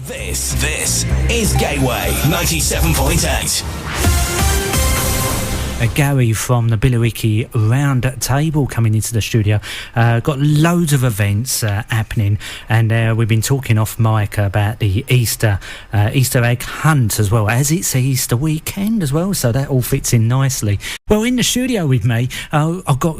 This is Gateway 97.8. Gary from the Billericay Round Table coming into the studio. Got loads of events happening, and we've been talking off mic about the Easter egg hunt as well, as it's Easter weekend as well, so that all fits in nicely. Well, in the studio with me, I've got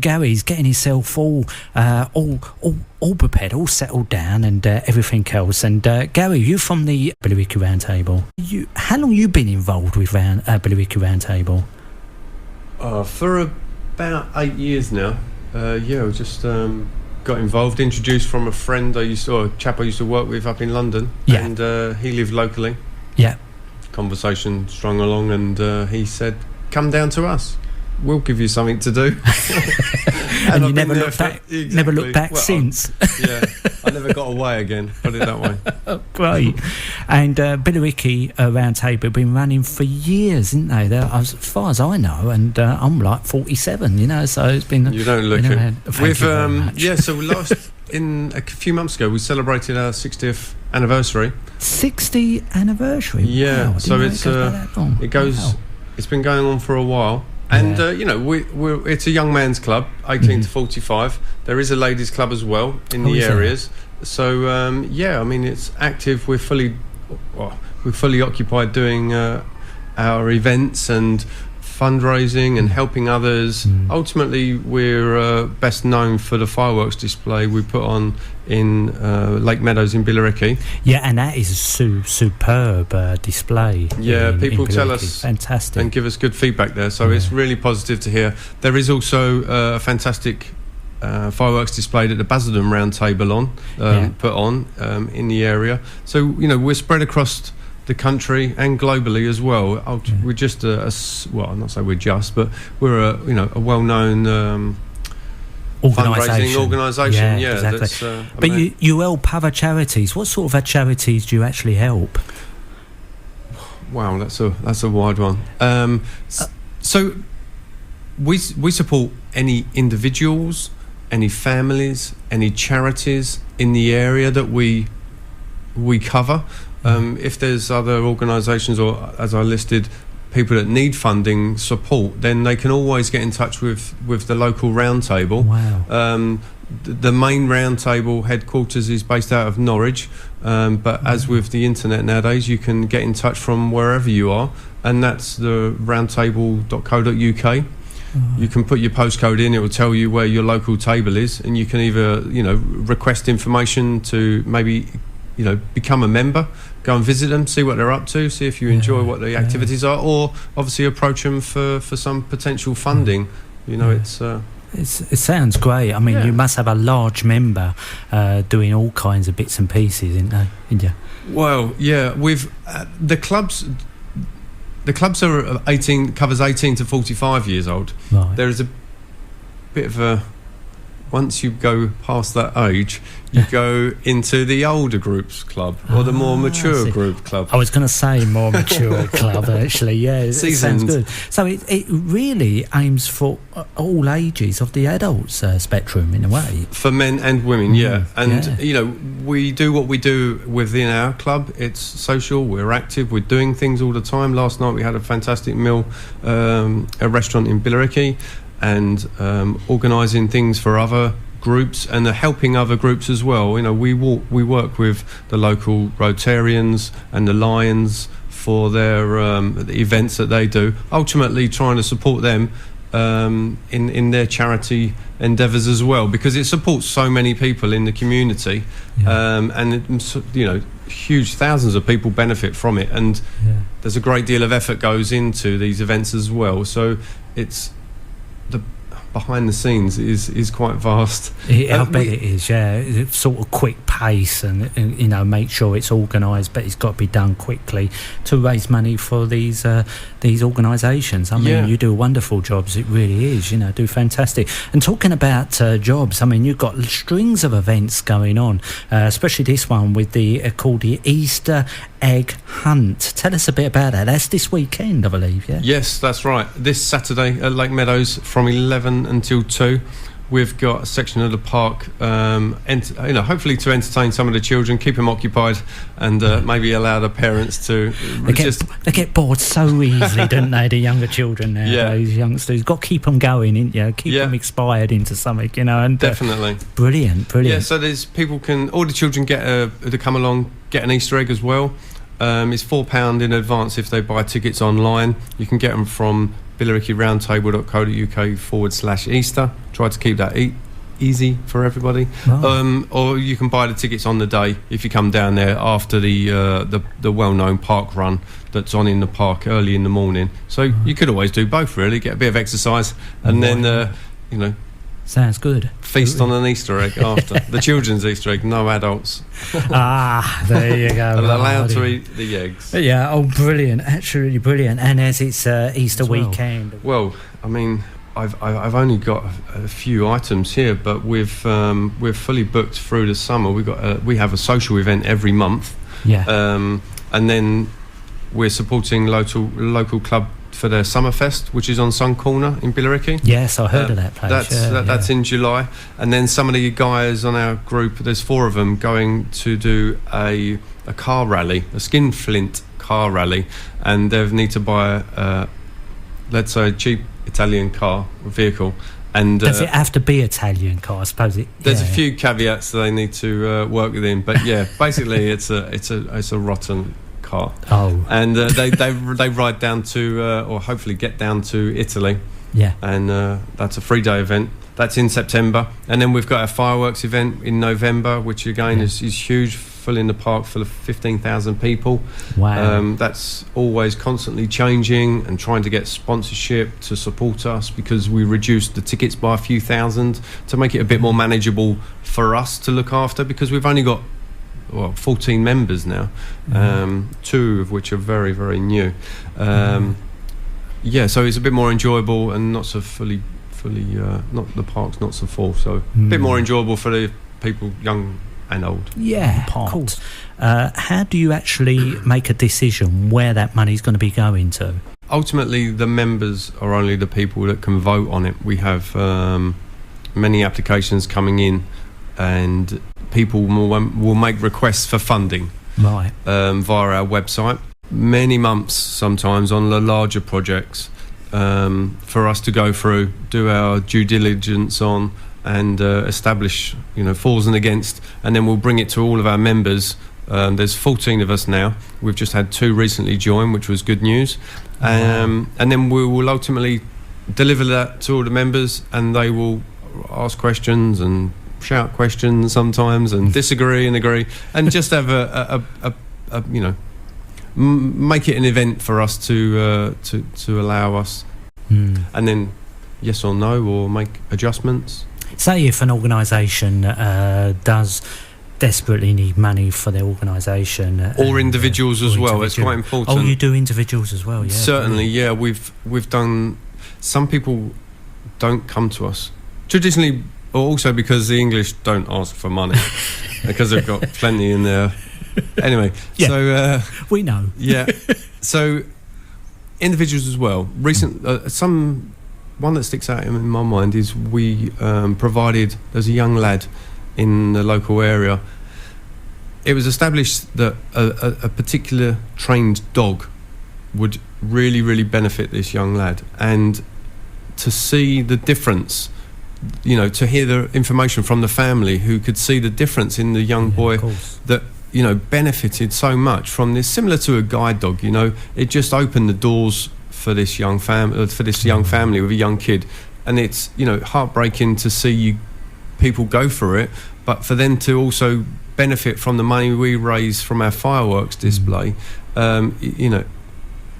Gary's getting himself all prepared, all settled down, and everything else. And Gary, you from the Billericay Round Table. How long you been involved with Billericay Round Table? For about 8 years now. I just got involved, introduced from a friend a chap I used to work with up in London, and he lived locally. Yeah. Conversation strung along, and he said, "Come down to us. We'll give you something to do." and you never looked back. Exactly. Never looked back since. I never got away again. Put it that way. Great. And Billericay Round Table have been running for years, didn't they? As far as I know, and I'm like 47. So it's been. You don't look it. We've So a few months ago we celebrated our 60th anniversary. 60th anniversary. Yeah. Wow, so it goes. Wow. It's been going on for a while. And, it's a young man's club, 18 to 45. There is a ladies' club as well in the areas. So, it's active. We're fully occupied doing our events and fundraising and helping others. Ultimately, we're best known for the fireworks display we put on in Lake Meadows in Billericay. Yeah, and that is a superb display. Yeah, people tell us fantastic and give us good feedback there, so it's really positive to hear. There is also a fantastic fireworks displayed at the Basildon Round Table put on in the area. So we're spread across the country and globally as well. We're just I'm not saying we're just, but we're a well-known fundraising organisation. Yeah, exactly. But you help other charities. What sort of charities do you actually help? Wow, that's a wide one. So we support any individuals, any families, any charities in the area that we cover. If there's other organisations, or as I listed, people that need funding support, then they can always get in touch with the local round table. Wow. The main round table headquarters is based out of Norwich, but as with the internet nowadays, you can get in touch from wherever you are, and that's the roundtable.co.uk. You can put your postcode in, it will tell you where your local table is, and you can either request information to maybe become a member, go and visit them, see what they're up to, see if you enjoy what the activities are, or obviously approach them for some potential funding. It sounds great. I mean, you must have a large member doing all kinds of bits and pieces, isn't you? Well, yeah, with the clubs. The clubs are covers 18 to 45 years old. Right. There is a bit of a. Once you go past that age, you go into the older groups club, or the more mature group club. I was going to say more mature club, actually. Yeah, it sounds good. So it really aims for all ages of the adults spectrum, in a way. For men and women, yeah. And, we do what we do within our club. It's social, we're active, we're doing things all the time. Last night we had a fantastic meal, a restaurant in Billericay, and organising things for other groups and helping other groups as well. We work with the local Rotarians and the Lions for their the events that they do, ultimately trying to support them in their charity endeavours as well, because it supports so many people in the community, and huge thousands of people benefit from it, and there's a great deal of effort goes into these events as well. So it's the behind the scenes is quite vast. I bet it is. It's sort of quick pace, and make sure it's organised, but it's got to be done quickly to raise money for these organisations. I mean, you do wonderful jobs. It really is. Do fantastic. And talking about jobs, I mean, you've got strings of events going on, especially this one with called the Easter Egg Hunt. Tell us a bit about that. That's this weekend, I believe. Yeah. Yes, that's right. This Saturday at Lake Meadows from 11 until 2. we've got a section of the park, hopefully to entertain some of the children, keep them occupied, and maybe allow the parents to. They get bored so easily, don't they? The younger children nowadays, youngsters, got to keep them going, keep them inspired into something, and definitely brilliant. Yeah, so there's all the children get to come along, get an Easter egg as well. It's £4 in advance if they buy tickets online. You can get them from billericayroundtable.co.uk/Easter. Try to keep that easy for everybody. Oh. Or you can buy the tickets on the day if you come down there after the well-known park run that's on in the park early in the morning. So you could always do both, really. Get a bit of exercise and then, sounds good. Feast on an Easter egg after. The children's Easter egg, no adults. There you go. And allowed to eat the eggs. Yeah, brilliant. Absolutely brilliant. And as it's Easter weekend. Well, I mean, I've only got a few items here, but we're fully booked through the summer. We have a social event every month. Yeah. And then we're supporting local club for their Summerfest, which is on Sun Corner in Billericay. Yes, I heard of that place. That's in July. And then some of the guys on our group, there's 4 of them, going to do a car rally, a skinflint car rally, and they need to buy let's say a cheap Italian car or vehicle. And does it have to be Italian car? I suppose it. There's a few caveats that they need to work within, but yeah, basically it's a rotten car. Oh, and they ride down to or hopefully get down to Italy. Yeah, and that's a 3-day event. That's in September, and then we've got our fireworks event in November, which again is huge, filling the park full of 15,000 people. Wow. That's always constantly changing and trying to get sponsorship to support us, because we reduced the tickets by a few thousand to make it a bit more manageable for us to look after, because we've only got 14 members now, 2 of which are very, very new. So it's a bit more enjoyable and not so fully not the park's not so full, so a bit more enjoyable for the people young and old. Yeah, of course. How do you actually make a decision where that money's going to be going to? Ultimately, the members are only the people that can vote on it. We have many applications coming in, and people will make requests for funding via our website. Many months sometimes on the larger projects for us to go through, do our due diligence on, and establish fors and against, and then we'll bring it to all of our members. There's 14 of us now. We've just had 2 recently join, which was good news. And then we will ultimately deliver that to all the members, and they will ask questions and shout questions sometimes, and disagree and agree, and just have make it an event for us to allow us, and then yes or no, or make adjustments. Say if an organisation does desperately need money for their organisation, or individuals as well. It's quite important. Oh, you do individuals as well? Yeah, certainly. Yeah, we've done. Some people don't come to us traditionally, or also because the English don't ask for money because they've got plenty in there. Anyway, so we know. Yeah, so individuals as well. One that sticks out in my mind is we provided. There's a young lad in the local area. It was established that a particular trained dog would really, really benefit this young lad, and to see the difference, to hear the information from the family who could see the difference in the young boy that benefited so much from this, similar to a guide dog. It just opened the doors for this young family with a young kid, and it's heartbreaking to see people go for it, but for them to also benefit from the money we raise from our fireworks display,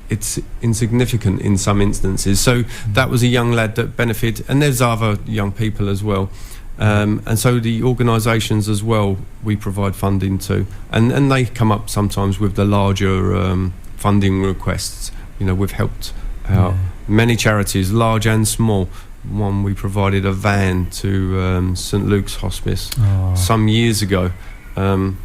it's insignificant in some instances. So that was a young lad that benefited, and there's other young people as well. And so the organisations as well, we provide funding to, and they come up sometimes with the larger funding requests. We've helped out many charities, large and small. One, we provided a van to St Luke's Hospice some years ago, and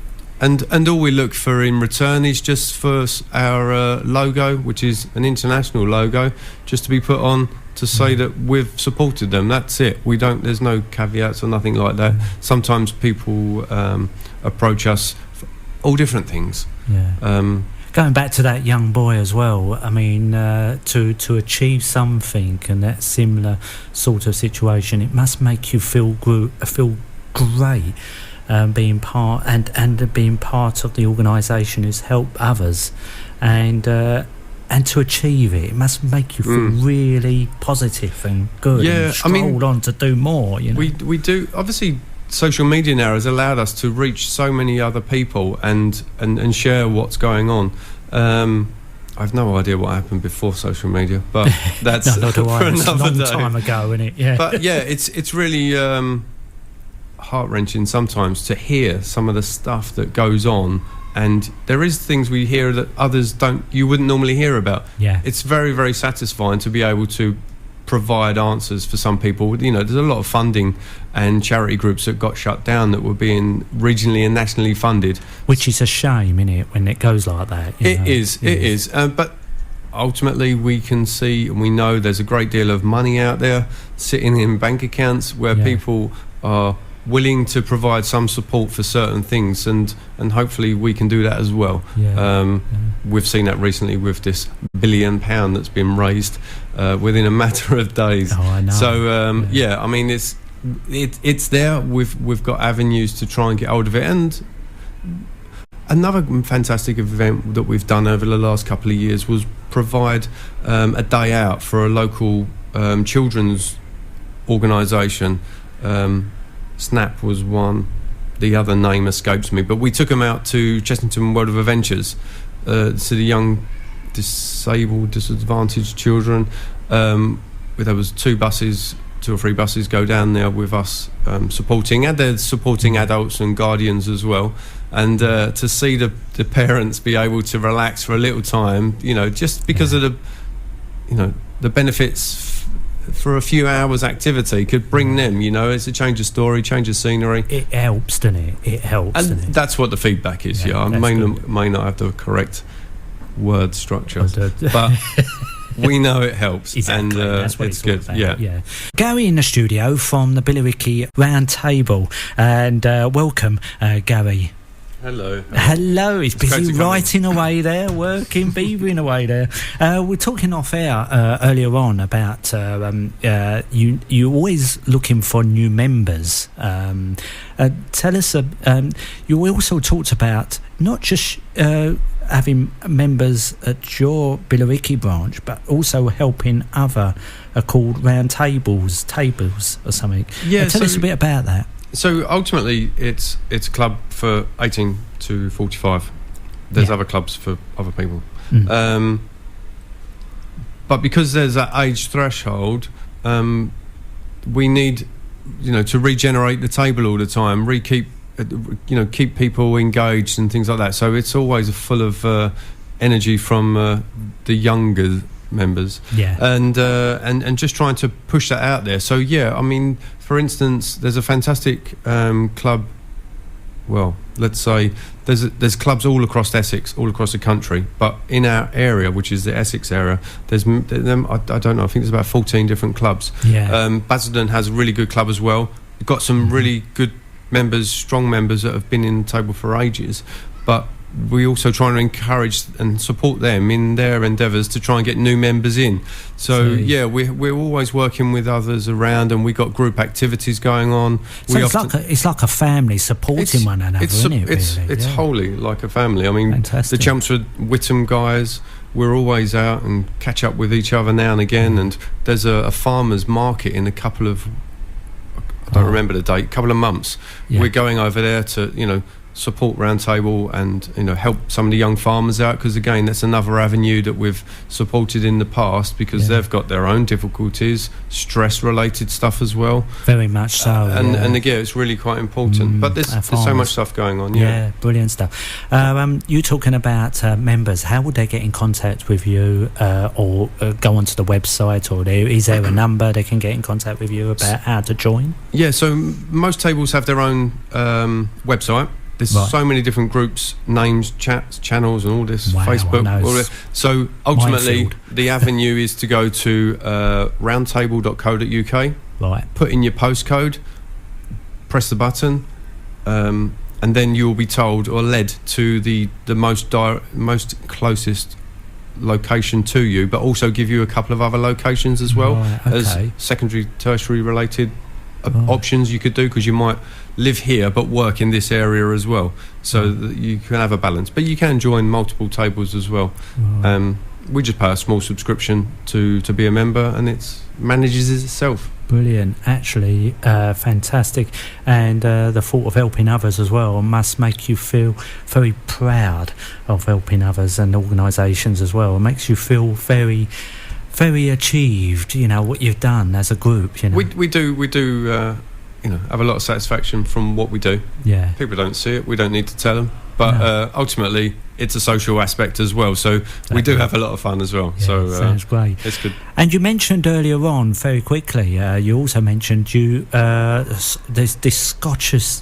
all we look for in return is just for our logo, which is an international logo, just to be put on to say that we've supported them. That's it. There's no caveats or nothing like that. Sometimes people approach us for all different things. Going back to that young boy as well, I mean, to achieve something in that similar sort of situation, it must make you feel great, being part and being part of the organisation who's helped others, and to achieve it must make you feel really positive and good. And stroll on to do more. You know, we do. Obviously, social media now has allowed us to reach so many other people and share what's going on. I've no idea what happened before social media, but that's no, for another it's a long day. time ago, isn't it? Yeah. But yeah, it's really heart-wrenching sometimes to hear some of the stuff that goes on, and there is things we hear that others you wouldn't normally hear about. Yeah. It's very, very satisfying to be able to provide answers for some people. You know, there's a lot of funding and charity groups that got shut down that were being regionally and nationally funded, which is a shame, isn't it, when it goes like that? It is. But ultimately, we can see and we know there's a great deal of money out there sitting in bank accounts where people are willing to provide some support for certain things, and hopefully we can do that as well. We've seen that recently with this £1 billion that's been raised within a matter of days. I know. So I mean, it's there. We've got avenues to try and get hold of it. And another fantastic event that we've done over the last couple of years was provide a day out for a local children's organisation. Snap was one, the other name escapes me, but we took them out to Chessington World of Adventures to the young disadvantaged children. There was 2 or 3 buses go down there with us supporting, and they're supporting adults and guardians as well, and to see the parents be able to relax for a little time, you know, just because of the benefits for a few hours activity could bring them, you know. It's a change of story, change of scenery. It helps, doesn't it? It helps, and doesn't it? That's what the feedback is. I may not have the correct word structure, but we know it helps. Exactly. And that's what it's good. About. Yeah. Gary in the studio from the Billericay Round Table, and welcome, Gary. Hello. He's busy writing away there, working, beavering away there. We're talking off air earlier on about you always looking for new members. Tell us. You also talked about not just having members at your Billericay branch, but also helping other called round tables or something. Yeah. Tell us a bit about that. So ultimately, it's a club for 18 to 45. There's other clubs for other people, but because there's that age threshold, we need, to regenerate the table all the time, keep people engaged and things like that. So it's always full of energy from the younger members, and just trying to push that out there. So I mean, for instance, there's a fantastic club. Well, let's say there's clubs all across Essex, all across the country, but in our area, which is the Essex area, there's I don't know, I think there's about 14 different clubs. Basildon has a really good club as well. We've got some really good members, strong members that have been in the table for ages, but we also try to encourage and support them in their endeavours to try and get new members in. So we're always working with others around, and we got group activities going on. So it's like a family supporting one another, isn't it? It's wholly like a family. I mean, the Chelmsford Whittam guys, we're always out and catch up with each other now and again. And there's a farmers market in a couple of, I don't remember the date, couple of months. We're going over there to support Round Table and help some of the young farmers out, because again, that's another avenue that we've supported in the past, because they've got their own difficulties, stress related stuff as well, very much so, and again, it's really quite important. But there's so much stuff going on. Brilliant stuff. You talking about members, how would they get in contact with you, or go onto the website, or is there a number they can get in contact with you about how to join? So most tables have their own website. There's so many different groups, names, chats, channels, and all this. Wow, Facebook, all this. So ultimately, the avenue is to go to roundtable.co.uk. Right. Put in your postcode, press the button, and then you'll be told or led to the most closest location to you, but also give you a couple of other locations as well, as secondary, tertiary related options you could do, because you might live here but work in this area as well, so that you can have a balance. But you can join multiple tables as well. We just pay a small subscription to be a member, and it manages itself. Brilliant, actually, fantastic. And the thought of helping others as well must make you feel very proud of helping others and organisations as well. It makes you feel very, very achieved, what you've done as a group. We do have a lot of satisfaction from what we do. Yeah, people don't see it, we don't need to tell them, but ultimately it's a social aspect as well, so we do have a lot of fun as well. Sounds great. It's good. And you mentioned earlier on, very quickly, you also mentioned there's this Scottish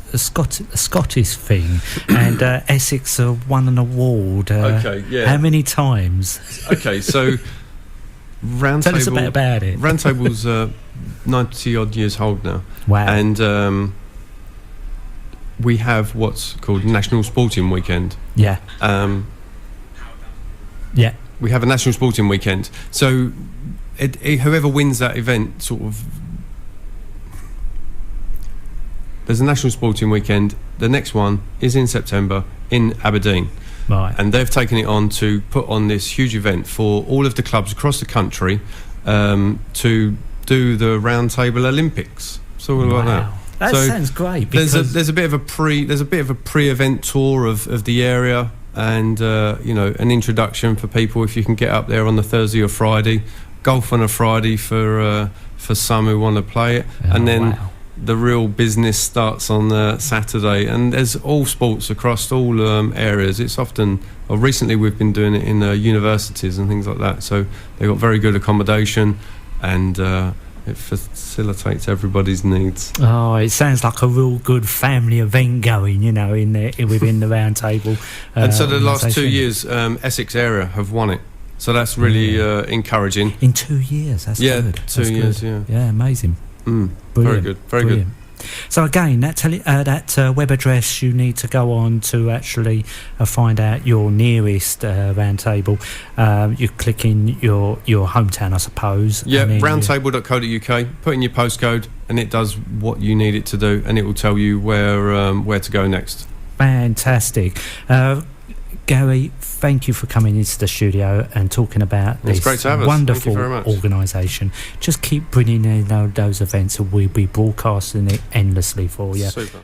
thing, and Essex won an award. How many times? Okay, so Round Tell Table, us a bit about it. Round Table's 90 odd years old now. Wow. And we have what's called National Sporting Weekend. Yeah. We have a National Sporting Weekend. So whoever wins that event, sort of, there's a National Sporting Weekend. The next one is in September in Aberdeen. Right. And they've taken it on to put on this huge event for all of the clubs across the country to do the Round Table Olympics. So like that. That sounds great. There's a bit of a pre-event tour of the area, and an introduction for people if you can get up there on the Thursday or Friday. Golf on a Friday for some who want to play it, and then the real business starts on Saturday. And there's all sports across all areas. It's often, or recently we've been doing it in universities and things like that. So they've got very good accommodation, and it facilitates everybody's needs. Oh, it sounds like a real good family event going, within the Round Table. And so the last 2 years, Essex area have won it. So that's really encouraging. In 2 years, that's good. 2 years, yeah. Yeah, amazing. Very good, very good. So again, that web address you need to go on to actually find out your nearest Round Table. You click in your hometown, I suppose. Yeah, roundtable.co.uk. Put in your postcode, and it does what you need it to do, and it will tell you where to go next. Fantastic. Gary, thank you for coming into the studio and talking about this wonderful organisation. Just keep bringing in those events, and we'll be broadcasting it endlessly for you. Super.